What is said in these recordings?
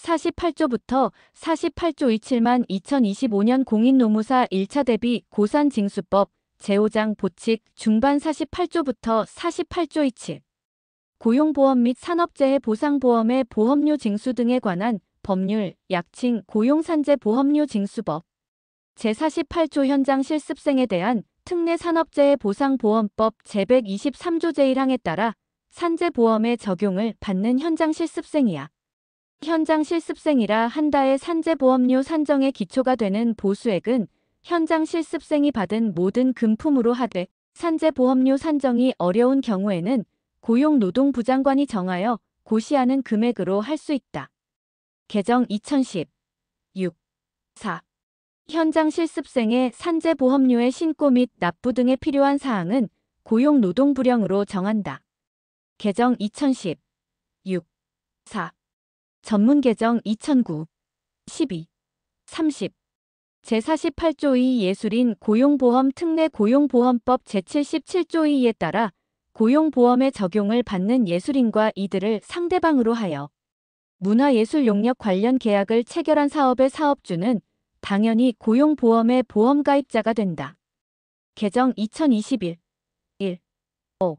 제48조부터 48조 27만 2025년 공인노무사 1차 대비 고산징수법 제5장 보칙 중반 48조부터 48조 27 고용보험 및 산업재해 보상보험의 보험료 징수 등에 관한 법률, 약칭 고용산재보험료 징수법 제48조 현장 실습생에 대한 특례 산업재해 보상보험법 제123조 제1항에 따라 산재보험의 적용을 받는 현장 실습생이야. 현장 실습생이라 한다의 산재보험료 산정의 기초가 되는 보수액은 현장 실습생이 받은 모든 금품으로 하되 산재보험료 산정이 어려운 경우에는 고용노동부장관이 정하여 고시하는 금액으로 할 수 있다. 개정 2010 6. 4. 현장 실습생의 산재보험료의 신고 및 납부 등에 필요한 사항은 고용노동부령으로 정한다. 개정 2010 6. 4. 전문 개정 2009 12. 30. 제48조 2 예술인 고용보험 특례 고용보험법 제77조 2에 따라 고용보험의 적용을 받는 예술인과 이들을 상대방으로 하여 문화예술 용역 관련 계약을 체결한 사업의 사업주는 당연히 고용보험의 보험가입자가 된다. 개정 2021 1. 5.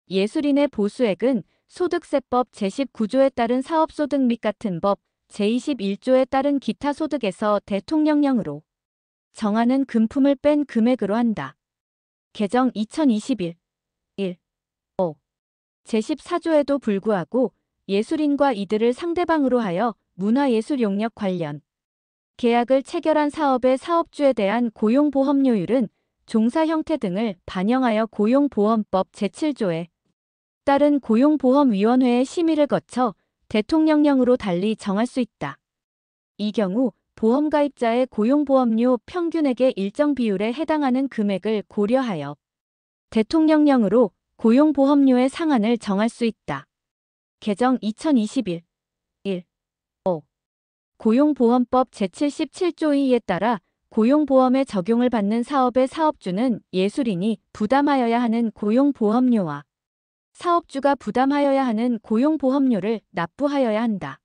예술인의 보수액은 소득세법 제19조에 따른 사업소득 및 같은 법 제21조에 따른 기타 소득에서 대통령령으로 정하는 금품을 뺀 금액으로 한다. 개정 2021 1. 5. 제14조에도 불구하고 예술인과 이들을 상대방으로 하여 문화예술 용역 관련 계약을 체결한 사업의 사업주에 대한 고용보험료율은 종사 형태 등을 반영하여 고용보험법 제7조에 따른 고용보험위원회의 심의를 거쳐 대통령령으로 달리 정할 수 있다. 이 경우 보험가입자의 고용보험료 평균액의 일정 비율에 해당하는 금액을 고려하여 대통령령으로 고용보험료의 상한을 정할 수 있다. 개정 2021 1. 5. 고용보험법 제77조 2에 따라 고용보험의 적용을 받는 사업의 사업주는 예술인이 부담하여야 하는 고용보험료와 사업주가 부담하여야 하는 고용보험료를 납부하여야 한다.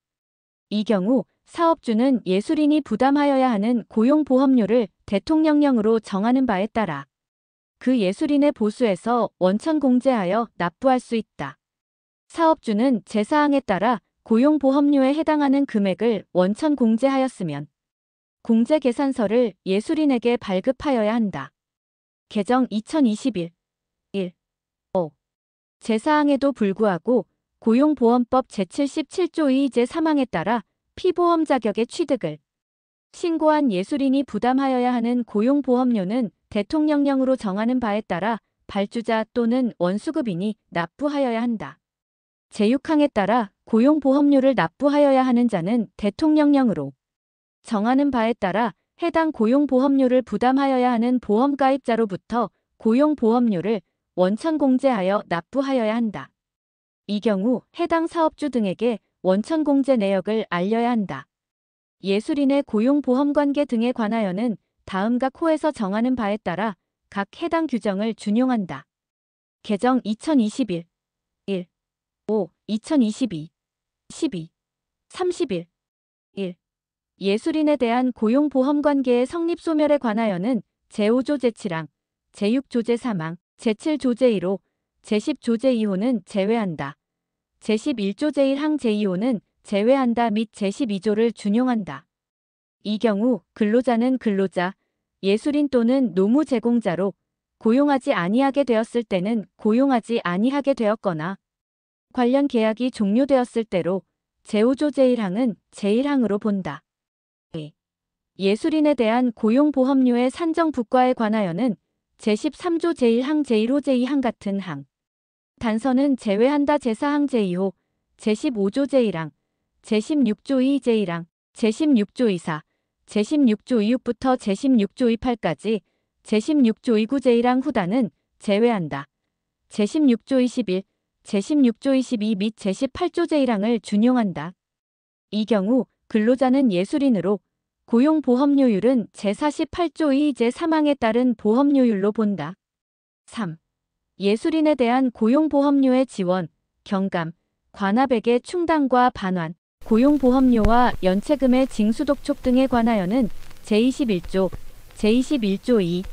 이 경우 사업주는 예술인이 부담하여야 하는 고용보험료를 대통령령으로 정하는 바에 따라 그 예술인의 보수에서 원천 공제하여 납부할 수 있다. 사업주는 제사항에 따라 고용보험료에 해당하는 금액을 원천 공제하였으면 공제계산서를 예술인에게 발급하여야 한다. 개정 2021 1. 5. 제사항에도 불구하고 고용보험법 제77조 2 제3항에 따라 피보험 자격의 취득을 신고한 예술인이 부담하여야 하는 고용보험료는 대통령령으로 정하는 바에 따라 발주자 또는 원수급인이 납부하여야 한다. 제6항에 따라 고용보험료를 납부하여야 하는 자는 대통령령으로 정하는 바에 따라 해당 고용보험료를 부담하여야 하는 보험가입자로부터 고용보험료를 원천 공제하여 납부하여야 한다. 이 경우 해당 사업주 등에게 원천 공제 내역을 알려야 한다. 예술인의 고용보험관계 등에 관하여는 다음과 코에서 정하는 바에 따라 각 해당 규정을 준용한다. 개정 2021 1. 5. 2022 12. 31 1. 예술인에 대한 고용보험관계의 성립소멸에 관하여는 제5조 제7항, 제6조 제3항, 제7조 제1호, 제10조 제2호는 제외한다. 제11조 제1항 제2호는 제외한다 및 제12조를 준용한다. 이 경우 근로자는 근로자, 예술인 또는 노무 제공자로 고용하지 아니하게 되었을 때는 고용하지 아니하게 되었거나 관련 계약이 종료되었을 때로 제5조 제1항은 제1항으로 본다. 예술인에 대한 고용보험료의 산정 부과에 관하여는 제13조 제1항 제1호 제2항 같은 항 단서는 제외한다 제4항 제2호, 제15조 제1항, 제16조 2 제1항, 제16조 24, 제16조 26부터 제16조 28까지, 제16조 29 제1항 후단은 제외한다. 제16조 21, 제16조 22 및 제18조 제1항을 준용한다. 이 경우 근로자는 예술인으로 고용보험료율은 제48조 2 제3항에 따른 보험료율로 본다. 3. 예술인에 대한 고용보험료의 지원, 경감, 관합액의 충당과 반환 고용보험료와 연체금의 징수독촉 등에 관하여는 제21조, 제21조 2,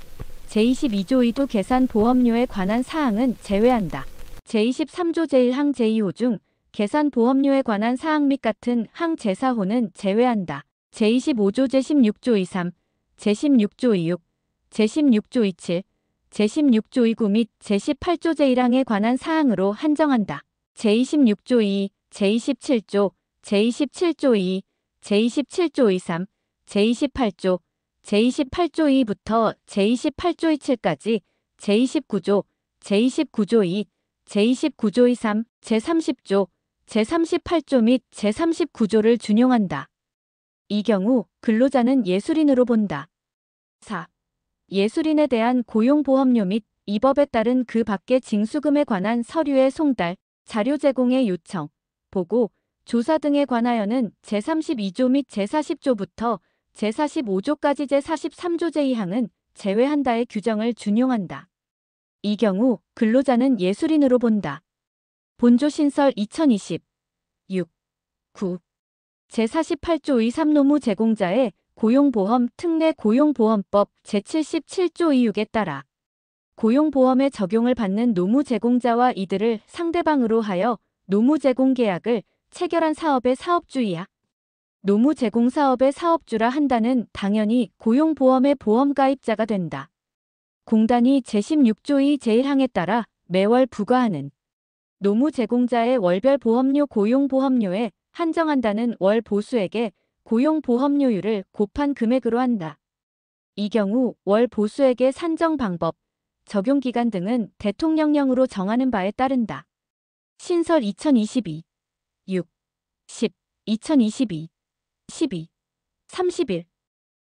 제22조 2도 계산보험료에 관한 사항은 제외한다. 제23조 제1항 제2호 중 계산보험료에 관한 사항 및 같은 항 제4호는 제외한다. 제25조 제16조 23, 제16조 26, 제16조 27, 제16조 29 및 제18조 제1항에 관한 사항으로 한정한다. 제26조 2, 제27조, 제27조 2, 제27조 23, 제28조, 제28조 2부터 제28조 27까지, 제29조, 제29조 2, 제29조 23, 제30조, 제38조 및 제39조를 준용한다. 이 경우 근로자는 예술인으로 본다. 4. 예술인에 대한 고용보험료 및 이 법에 따른 그 밖의 징수금에 관한 서류의 송달, 자료 제공의 요청, 보고, 조사 등에 관하여는 제32조 및 제40조부터 제45조까지 제43조 제2항은 제외한다의 규정을 준용한다. 이 경우 근로자는 예술인으로 본다. 본조 신설 2020 6. 9. 제48조 23 노무 제공자의 고용보험 특례 고용보험법 제77조 26에 따라 고용보험의 적용을 받는 노무 제공자와 이들을 상대방으로 하여 노무 제공 계약을 체결한 사업의 사업주이야. 노무 제공 사업의 사업주라 한다는 당연히 고용보험의 보험가입자가 된다. 공단이 제16조 2 제1항에 따라 매월 부과하는 노무 제공자의 월별 보험료 고용보험료에 한정한다는 월 보수액에 고용보험료율을 곱한 금액으로 한다. 이 경우 월 보수액의 산정 방법, 적용기간 등은 대통령령으로 정하는 바에 따른다. 신설 2022 6, 10, 2022, 12, 31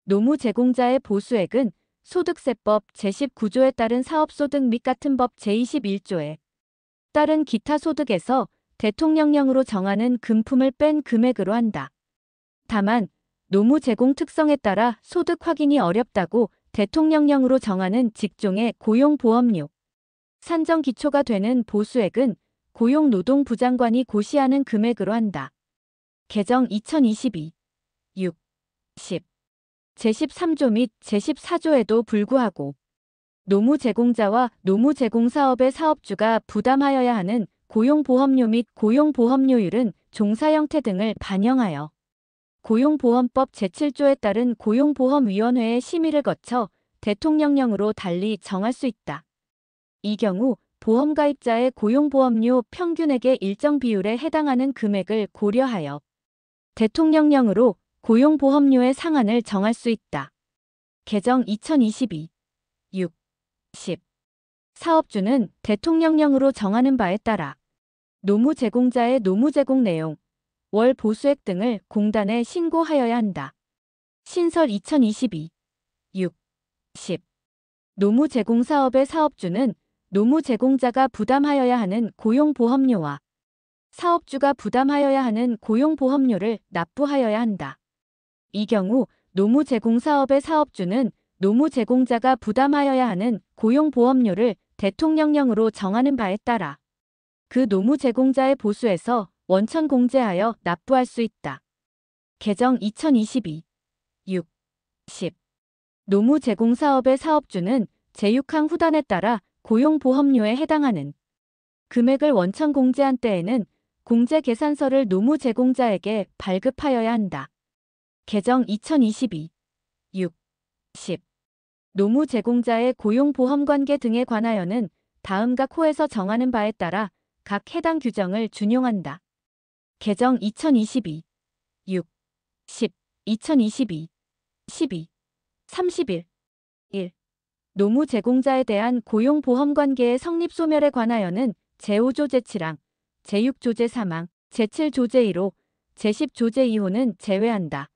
노무 제공자의 보수액은 소득세법 제19조에 따른 사업소득 및 같은 법 제21조에 따른 기타 소득에서 대통령령으로 정하는 금품을 뺀 금액으로 한다. 다만 노무 제공 특성에 따라 소득 확인이 어렵다고 대통령령으로 정하는 직종의 고용보험료 산정 기초가 되는 보수액은 고용노동부 장관이 고시하는 금액으로 한다. 개정 2022 6, 10 제13조 및 제14조에도 불구하고 노무 제공자와 노무 제공 사업의 사업주가 부담하여야 하는 고용보험료 및 고용보험료율은 종사 형태 등을 반영하여 고용보험법 제7조에 따른 고용보험위원회의 심의를 거쳐 대통령령으로 달리 정할 수 있다. 이 경우 보험가입자의 고용보험료 평균액의 일정 비율에 해당하는 금액을 고려하여 대통령령으로 고용보험료의 상한을 정할 수 있다. 개정 2022 6, 10 사업주는 대통령령으로 정하는 바에 따라 노무 제공자의 노무 제공 내용, 월 보수액 등을 공단에 신고하여야 한다. 신설 2022 6, 10 노무 제공 사업의 사업주는 노무 제공자가 부담하여야 하는 고용보험료와 사업주가 부담하여야 하는 고용보험료를 납부하여야 한다. 이 경우 노무 제공 사업의 사업주는 노무 제공자가 부담하여야 하는 고용보험료를 대통령령으로 정하는 바에 따라 그 노무 제공자의 보수에서 원천 공제하여 납부할 수 있다. 개정 2022 6, 10 노무 제공 사업의 사업주는 제6항 후단에 따라 고용보험료에 해당하는 금액을 원천 공제한 때에는 공제 계산서를 노무 제공자에게 발급하여야 한다. 개정 2022 6, 10 노무 제공자의 고용보험관계 등에 관하여는 다음 각 호에서 정하는 바에 따라 각 해당 규정을 준용한다. 개정 2022 6, 10, 2022, 12, 31 1. 노무 제공자에 대한 고용보험관계의 성립소멸에 관하여는 제5조 제7항, 제6조 제3항, 제7조 제1호, 제10조 제2호는 제외한다.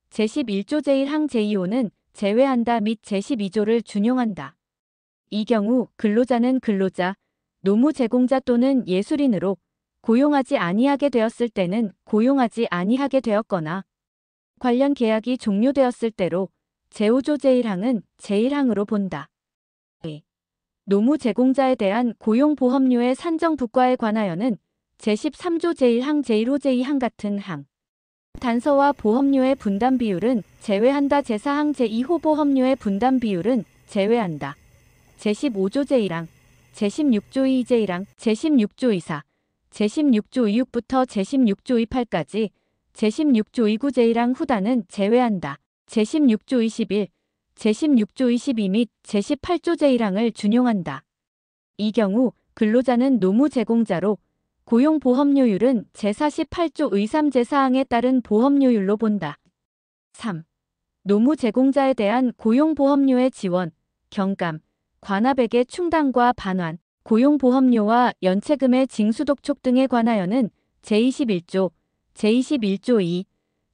제11조 제1항 제2호는 제외한다 및 제12조를 준용한다. 이 경우 근로자는 근로자, 노무 제공자 또는 예술인으로 고용하지 아니하게 되었을 때는 고용하지 아니하게 되었거나 관련 계약이 종료되었을 때로 제5조 제1항은 제1항으로 본다. 노무 제공자에 대한 고용보험료의 산정 부과에 관하여는 제13조 제1항 제1호 제2항 같은 항 단서와 보험료의 분담 비율은 제외한다. 제4항 제2호 보험료의 분담 비율은 제외한다. 제15조 제1항, 제16조 2 제1항, 제16조 24, 제16조 26부터 제16조 28까지, 제16조 29 제1항 후단은 제외한다. 제16조 21, 제16조 22 및 제18조 제1항을 준용한다. 이 경우 근로자는 노무 제공자로 고용보험료율은 제48조의 3 제4항에 따른 보험료율로 본다. 3. 노무 제공자에 대한 고용보험료의 지원, 경감, 관합액의 충당과 반환, 고용보험료와 연체금의 징수독촉 등에 관하여는 제21조, 제21조 2,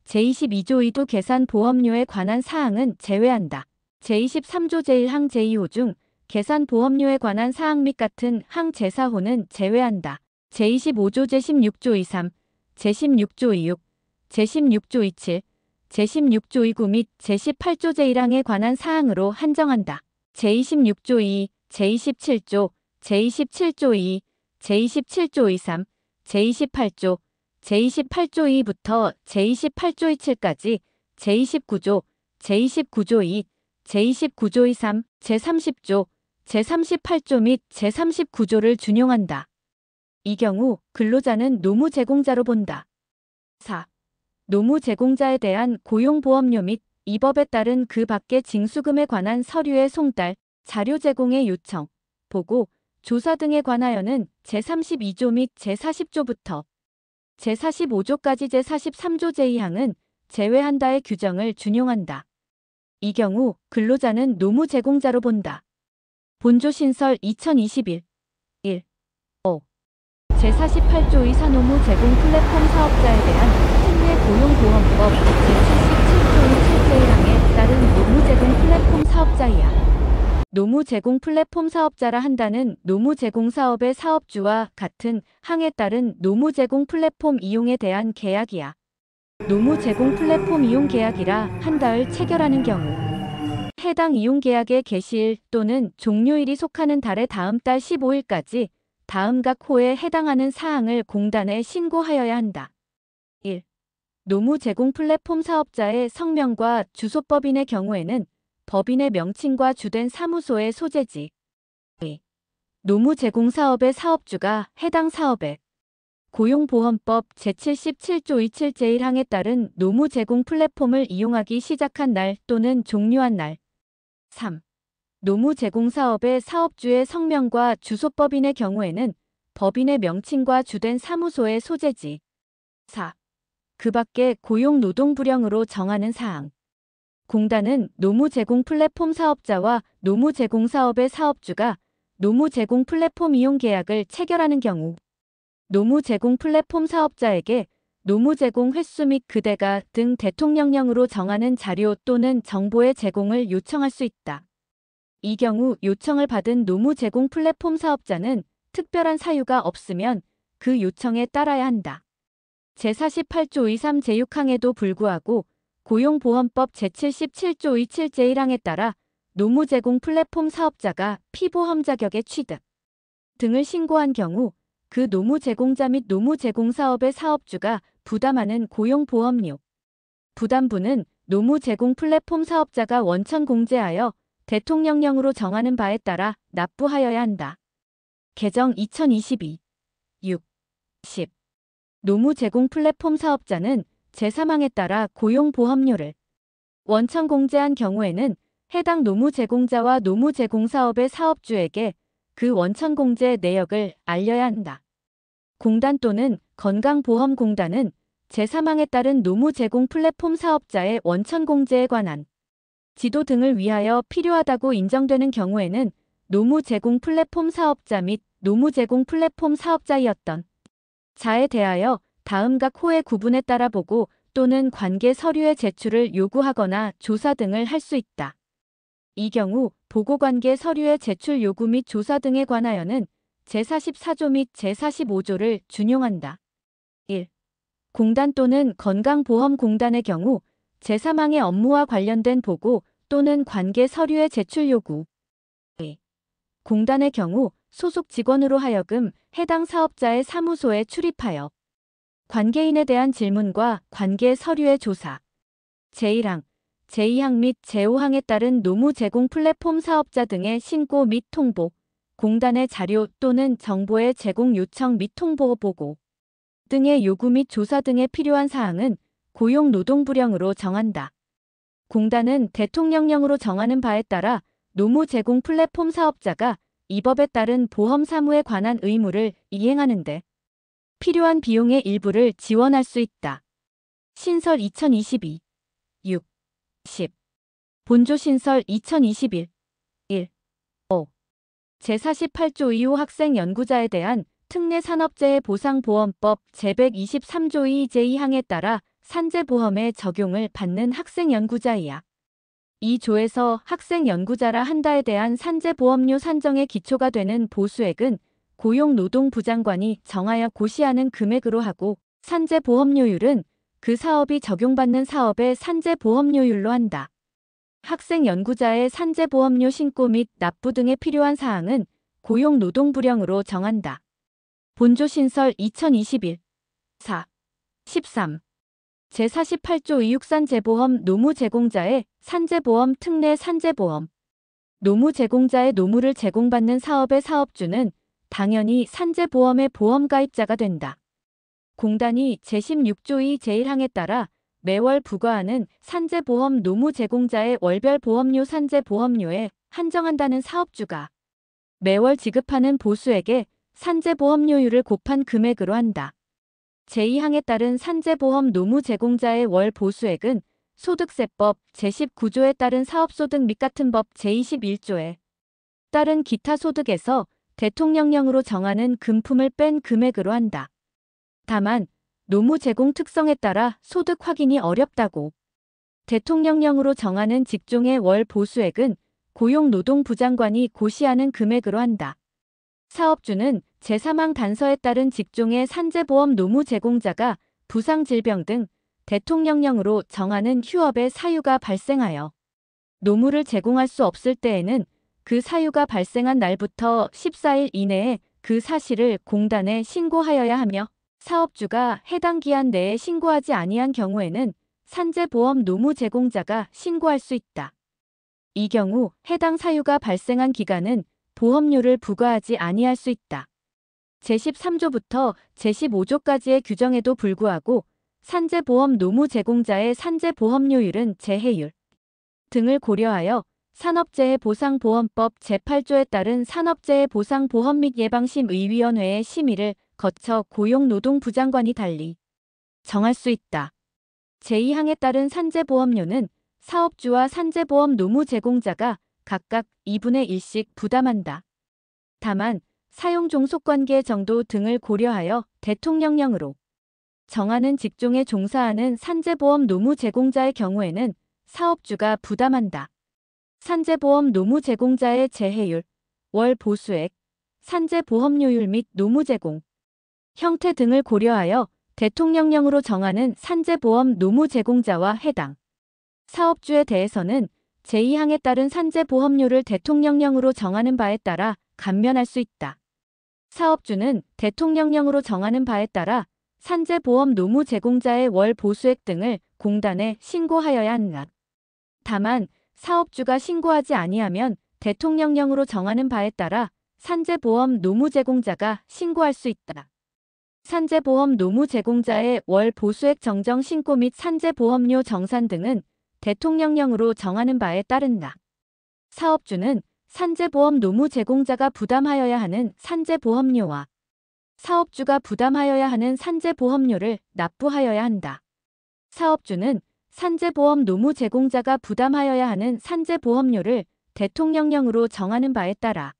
제22조 2도 계산보험료에 관한 사항은 제외한다. 제23조 제1항 제2호 중 계산보험료에 관한 사항 및 같은 항 제4호는 제외한다. 제25조 제16조 23, 제16조 26, 제16조 27, 제16조 29 및 제18조 제1항에 관한 사항으로 한정한다. 제26조 2, 제27조, 제27조 2, 제27조 23, 제28조, 제28조 2부터 제28조 27까지, 제29조, 제29조 2, 제29조 23, 제30조, 제38조 및 제39조를 준용한다. 이 경우 근로자는 노무 제공자로 본다. 4. 노무 제공자에 대한 고용보험료 및 이 법에 따른 그 밖의 징수금에 관한 서류의 송달, 자료 제공의 요청, 보고, 조사 등에 관하여는 제32조 및 제40조부터 제45조까지 제43조 제2항은 제외한다의 규정을 준용한다. 이 경우 근로자는 노무 제공자로 본다. 본조 신설 2021 1. 5. 제48조의 사노무 제공 플랫폼 사업자에 대한 특례 고용보험법 제77조의 7제1항에 따른 노무 제공 플랫폼 사업자이야. 노무 제공 플랫폼 사업자라 한다는 노무 제공 사업의 사업주와 같은 항에 따른 노무 제공 플랫폼 이용에 대한 계약이야. 노무 제공 플랫폼 이용 계약이라 한다를 체결하는 경우 해당 이용 계약의 개시일 또는 종료일이 속하는 달의 다음 달 15일까지 다음 각 호에 해당하는 사항을 공단에 신고하여야 한다. 1. 노무 제공 플랫폼 사업자의 성명과 주소. 법인의 경우에는 법인의 명칭과 주된 사무소의 소재지. 2. 노무 제공 사업의 사업주가 해당 사업에 고용보험법 제77조 27 제1항에 따른 노무 제공 플랫폼을 이용하기 시작한 날 또는 종료한 날. 3. 노무 제공 사업의 사업주의 성명과 주소. 법인의 경우에는 법인의 명칭과 주된 사무소의 소재지. 4. 그 밖에 고용노동부령으로 정하는 사항. 공단은 노무 제공 플랫폼 사업자와 노무 제공 사업의 사업주가 노무 제공 플랫폼 이용 계약을 체결하는 경우 노무 제공 플랫폼 사업자에게 노무 제공 횟수 및 그대가 등 대통령령으로 정하는 자료 또는 정보의 제공을 요청할 수 있다. 이 경우 요청을 받은 노무 제공 플랫폼 사업자는 특별한 사유가 없으면 그 요청에 따라야 한다. 제48조의 3 제6항에도 불구하고 고용보험법 제77조 27 제1항에 따라 노무 제공 플랫폼 사업자가 피보험 자격의 취득 등을 신고한 경우 그 노무 제공자 및 노무 제공 사업의 사업주가 부담하는 고용보험료 부담분은 노무 제공 플랫폼 사업자가 원천 공제하여 대통령령으로 정하는 바에 따라 납부하여야 한다. 개정 2022 6. 10. 노무 제공 플랫폼 사업자는 제3항에 따라 고용보험료를 원천 공제한 경우에는 해당 노무 제공자와 노무 제공 사업의 사업주에게 그 원천 공제 내역을 알려야 한다. 공단 또는 건강보험공단은 제3항에 따른 노무 제공 플랫폼 사업자의 원천 공제에 관한 지도 등을 위하여 필요하다고 인정되는 경우에는 노무 제공 플랫폼 사업자 및 노무 제공 플랫폼 사업자이었던 자에 대하여 다음 각 호의 구분에 따라 보고 또는 관계 서류의 제출을 요구하거나 조사 등을 할 수 있다. 이 경우 보고관계 서류의 제출 요구 및 조사 등에 관하여는 제44조 및 제45조를 준용한다. 1. 공단 또는 건강보험공단의 경우 제3항의 업무와 관련된 보고 또는 관계 서류의 제출 요구. 2. 공단의 경우 소속 직원으로 하여금 해당 사업자의 사무소에 출입하여 관계인에 대한 질문과 관계 서류의 조사. 제1항, 제2항 및 제5항에 따른 노무 제공 플랫폼 사업자 등의 신고 및 통보, 공단의 자료 또는 정보의 제공 요청 및 통보 보고 등의 요구 및 조사 등에 필요한 사항은 고용노동부령으로 정한다. 공단은 대통령령으로 정하는 바에 따라 노무 제공 플랫폼 사업자가 이 법에 따른 보험 사무에 관한 의무를 이행하는데 필요한 비용의 일부를 지원할 수 있다. 신설 2022 6. 10. 본조 신설 2021 1. 5. 제48조 2호 학생 연구자에 대한 특례 산업재해 보상보험법 제123조 2 제2항에 따라 산재보험의 적용을 받는 학생 연구자이야. 이 조에서 학생 연구자라 한다에 대한 산재보험료 산정의 기초가 되는 보수액은 고용노동부 장관이 정하여 고시하는 금액으로 하고 산재보험료율은 그 사업이 적용받는 사업의 산재보험료율로 한다. 학생 연구자의 산재보험료 신고 및 납부 등에 필요한 사항은 고용노동부령으로 정한다. 본조 신설 2021 4. 13. 제48조 의육산재보험 노무 제공자의 산재보험 특례 산재보험 노무 제공자의 노무를 제공받는 사업의 사업주는 당연히 산재보험의 보험가입자가 된다. 공단이 제16조 2 제1항에 따라 매월 부과하는 산재보험 노무 제공자의 월별 보험료 산재보험료에 한정한다는 사업주가 매월 지급하는 보수액에 산재보험료율을 곱한 금액으로 한다. 제2항에 따른 산재보험 노무 제공자의 월 보수액은 소득세법 제19조에 따른 사업소득 및 같은 법 제21조에 따른 기타 소득에서 대통령령으로 정하는 금품을 뺀 금액으로 한다. 다만 노무 제공 특성에 따라 소득 확인이 어렵다고 대통령령으로 정하는 직종의 월 보수액은 고용노동부 장관이 고시하는 금액으로 한다. 사업주는 제3항 단서에 따른 직종의 산재보험 노무 제공자가 부상질병 등 대통령령으로 정하는 휴업의 사유가 발생하여 노무를 제공할 수 없을 때에는 그 사유가 발생한 날부터 14일 이내에 그 사실을 공단에 신고하여야 하며 사업주가 해당 기한 내에 신고하지 아니한 경우에는 산재보험 노무 제공자가 신고할 수 있다. 이 경우 해당 사유가 발생한 기간은 보험료를 부과하지 아니할 수 있다. 제13조부터 제15조까지의 규정에도 불구하고 산재보험 노무 제공자의 산재보험료율은 재해율 등을 고려하여 산업재해보상보험법 제8조에 따른 산업재해보상보험 및 예방심의위원회의 심의를 거쳐 고용노동부 장관이 달리 정할 수 있다. 제2항에 따른 산재보험료는 사업주와 산재보험 노무 제공자가 각각 2분의 1씩 부담한다. 다만 사용 종속관계 정도 등을 고려하여 대통령령으로 정하는 직종에 종사하는 산재보험 노무 제공자의 경우에는 사업주가 부담한다. 산재보험 노무 제공자의 재해율, 월 보수액, 산재보험료율 및 노무 제공 형태 등을 고려하여 대통령령으로 정하는 산재보험 노무 제공자와 해당 사업주에 대해서는 제2항에 따른 산재보험료를 대통령령으로 정하는 바에 따라 감면할 수 있다. 사업주는 대통령령으로 정하는 바에 따라 산재보험 노무 제공자의 월 보수액 등을 공단에 신고하여야 한다. 다만 사업주가 신고하지 아니하면 대통령령으로 정하는 바에 따라 산재보험 노무 제공자가 신고할 수 있다. 산재보험 노무 제공자의 월 보수액 정정 신고 및 산재보험료 정산 등은 대통령령으로 정하는 바에 따른다. 사업주는 산재보험 노무 제공자가 부담하여야 하는 산재보험료와 사업주가 부담하여야 하는 산재보험료를 납부하여야 한다. 사업주는 산재보험 노무 제공자가 부담하여야 하는 산재보험료를 대통령령으로 정하는 바에 따라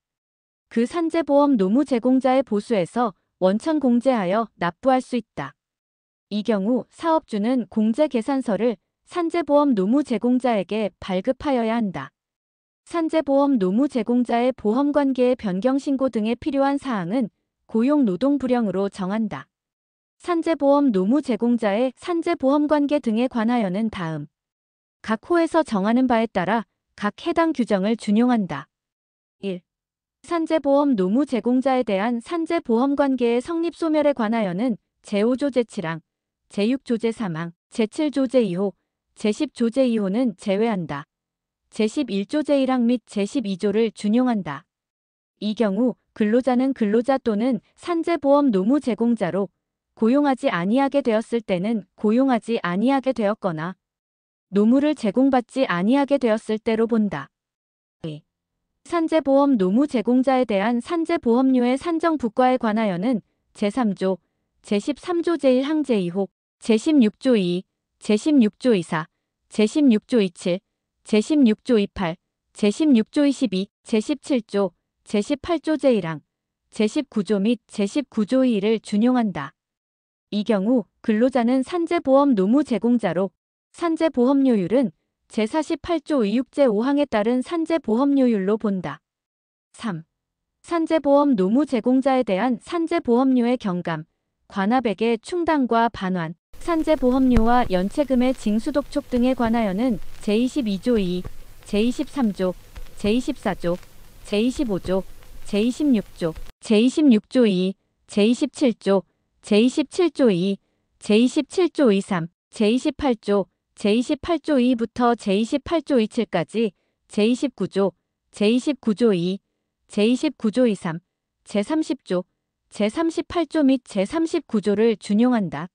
그 산재보험 노무 제공자의 보수에서 원천 공제하여 납부할 수 있다. 이 경우 사업주는 공제계산서를 산재보험 노무 제공자에게 발급하여야 한다. 산재보험 노무 제공자의 보험관계의 변경신고 등에 필요한 사항은 고용노동부령으로 정한다. 산재보험 노무 제공자의 산재보험관계 등에 관하여는 다음 각 호에서 정하는 바에 따라 각 해당 규정을 준용한다. 1. 산재보험 노무 제공자에 대한 산재보험관계의 성립소멸에 관하여는 제5조 제7항 제6조제 사망, 제7조제 2호, 제10조제 2호는 제외한다. 제11조제 1항 및 제12조를 준용한다. 이 경우 근로자는 근로자 또는 산재보험 노무 제공자로 고용하지 아니하게 되었을 때는 고용하지 아니하게 되었거나 노무를 제공받지 아니하게 되었을 때로 본다. 산재보험 노무 제공자에 대한 산재보험료의 산정 부과에 관하여는 제3조, 제13조 제1항 제2호, 제16조 2, 제16조 24, 제16조 27, 제16조 28, 제16조 22, 제17조, 제18조 제1항, 제19조 및 제19조 2를 준용한다. 이 경우 근로자는 산재보험 노무 제공자로 산재보험료율은 제48조 의육 제5항에 따른 산재보험료율로 본다. 3. 산재보험 노무 제공자에 대한 산재보험료의 경감, 관합액의 충당과 반환, 산재보험료와 연체금의 징수독촉 등에 관하여는 제22조 2, 제23조, 제24조, 제25조, 제26조, 제26조 2, 제27조, 제27조 2, 제27조 23, 제28조, 제28조 2부터 제28조 27까지, 제29조, 제29조 2, 제29조 23, 제30조, 제38조 및 제39조를 준용한다.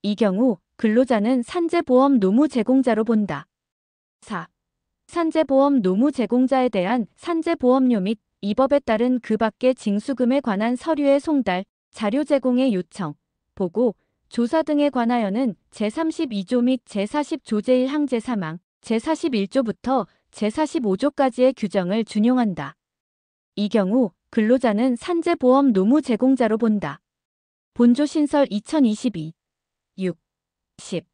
이 경우 근로자는 산재보험 노무 제공자로 본다. 4. 산재보험 노무 제공자에 대한 산재보험료 및 이 법에 따른 그 밖의 징수금에 관한 서류의 송달, 자료 제공의 요청, 보고, 조사 등에 관하여는 제32조 및 제40조 제1항 제3항, 제41조부터 제45조까지의 규정을 준용한다. 이 경우 근로자는 산재보험 노무 제공자로 본다. 본조 신설 2022 6. 10.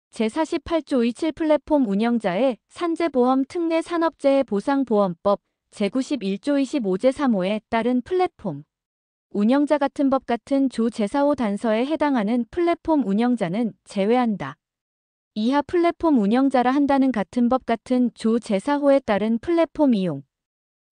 제48조 27 플랫폼 운영자의 산재보험 특례 산업재해 보상보험법 제91조 25제 3호에 따른 플랫폼 운영자 같은 법 같은 조 제4호 단서에 해당하는 플랫폼 운영자는 제외한다. 이하 플랫폼 운영자라 한다는 같은 법 같은 조 제4호에 따른 플랫폼 이용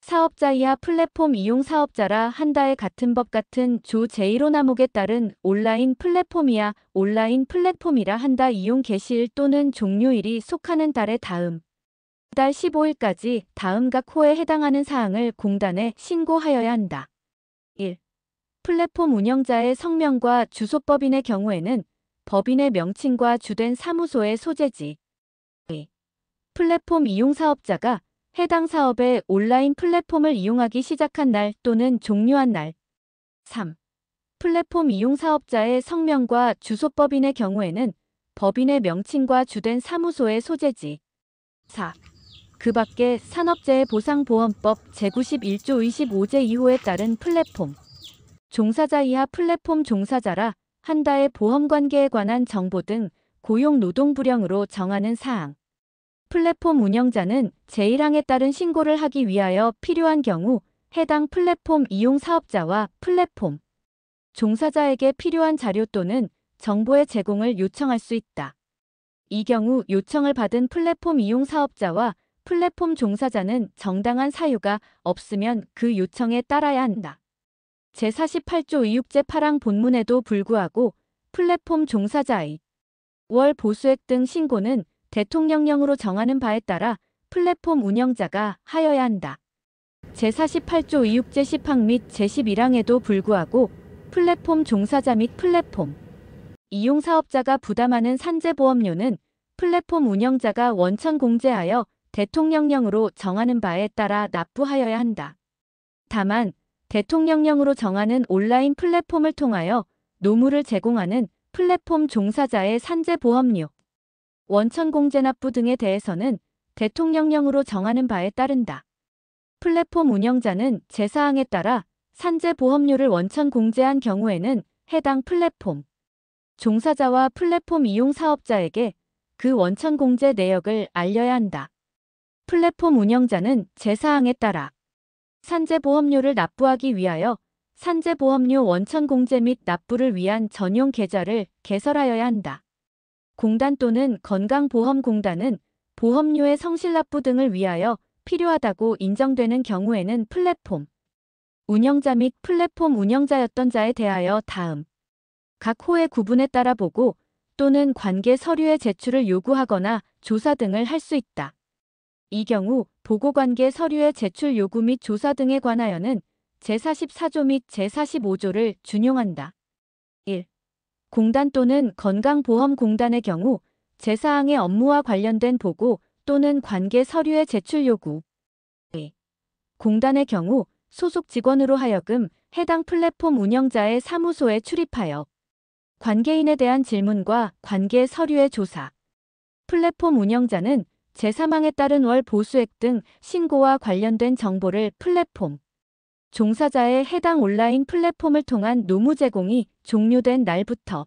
사업자 이하 플랫폼 이용 사업자라 한다의 같은 법 같은 조 제1호 나목에 따른 온라인 플랫폼이야 온라인 플랫폼이라 한다 이용 개시일 또는 종료일이 속하는 달의 다음 달 15일까지 다음 각 호에 해당하는 사항을 공단에 신고하여야 한다. 1. 플랫폼 운영자의 성명과 주소 법인의 경우에는 법인의 명칭과 주된 사무소의 소재지. 2. 플랫폼 이용 사업자가 해당 사업의 온라인 플랫폼을 이용하기 시작한 날 또는 종료한 날. 3. 플랫폼 이용 사업자의 성명과 주소 법인의 경우에는 법인의 명칭과 주된 사무소의 소재지. 4. 그 밖에 산업재해보상보험법 제91조 25제 2호에 따른 플랫폼 종사자 이하 플랫폼 종사자라 한다의 보험관계에 관한 정보 등 고용노동부령으로 정하는 사항. 플랫폼 운영자는 제1항에 따른 신고를 하기 위하여 필요한 경우 해당 플랫폼 이용 사업자와 플랫폼 종사자에게 필요한 자료 또는 정보의 제공을 요청할 수 있다. 이 경우 요청을 받은 플랫폼 이용 사업자와 플랫폼 종사자는 정당한 사유가 없으면 그 요청에 따라야 한다. 제48조 의육제 8항 본문에도 불구하고 플랫폼 종사자의 월 보수액 등 신고는 대통령령으로 정하는 바에 따라 플랫폼 운영자가 하여야 한다. 제48조 의육제 10항 및 제11항에도 불구하고 플랫폼 종사자 및 플랫폼 이용 사업자가 부담하는 산재보험료는 플랫폼 운영자가 원천 공제하여 대통령령으로 정하는 바에 따라 납부하여야 한다. 다만 대통령령으로 정하는 온라인 플랫폼을 통하여 노무를 제공하는 플랫폼 종사자의 산재보험료, 원천 공제 납부 등에 대해서는 대통령령으로 정하는 바에 따른다. 플랫폼 운영자는 제4항에 따라 산재보험료를 원천 공제한 경우에는 해당 플랫폼 종사자와 플랫폼 이용 사업자에게 그 원천 공제 내역을 알려야 한다. 플랫폼 운영자는 제4항에 따라 산재보험료를 납부하기 위하여 산재보험료 원천 공제 및 납부를 위한 전용 계좌를 개설하여야 한다. 공단 또는 건강보험공단은 보험료의 성실 납부 등을 위하여 필요하다고 인정되는 경우에는 플랫폼 운영자 및 플랫폼 운영자였던 자에 대하여 다음 각 호의 구분에 따라 보고 또는 관계 서류의 제출을 요구하거나 조사 등을 할 수 있다. 이 경우 보고관계 서류의 제출 요구 및 조사 등에 관하여는 제44조 및 제45조를 준용한다. 1. 공단 또는 건강보험공단의 경우 제사항의 업무와 관련된 보고 또는 관계 서류의 제출 요구. 2. 공단의 경우 소속 직원으로 하여금 해당 플랫폼 운영자의 사무소에 출입하여 관계인에 대한 질문과 관계 서류의 조사. 플랫폼 운영자는 제3항에 따른 월 보수액 등 신고와 관련된 정보를 플랫폼 종사자의 해당 온라인 플랫폼을 통한 노무 제공이 종료된 날부터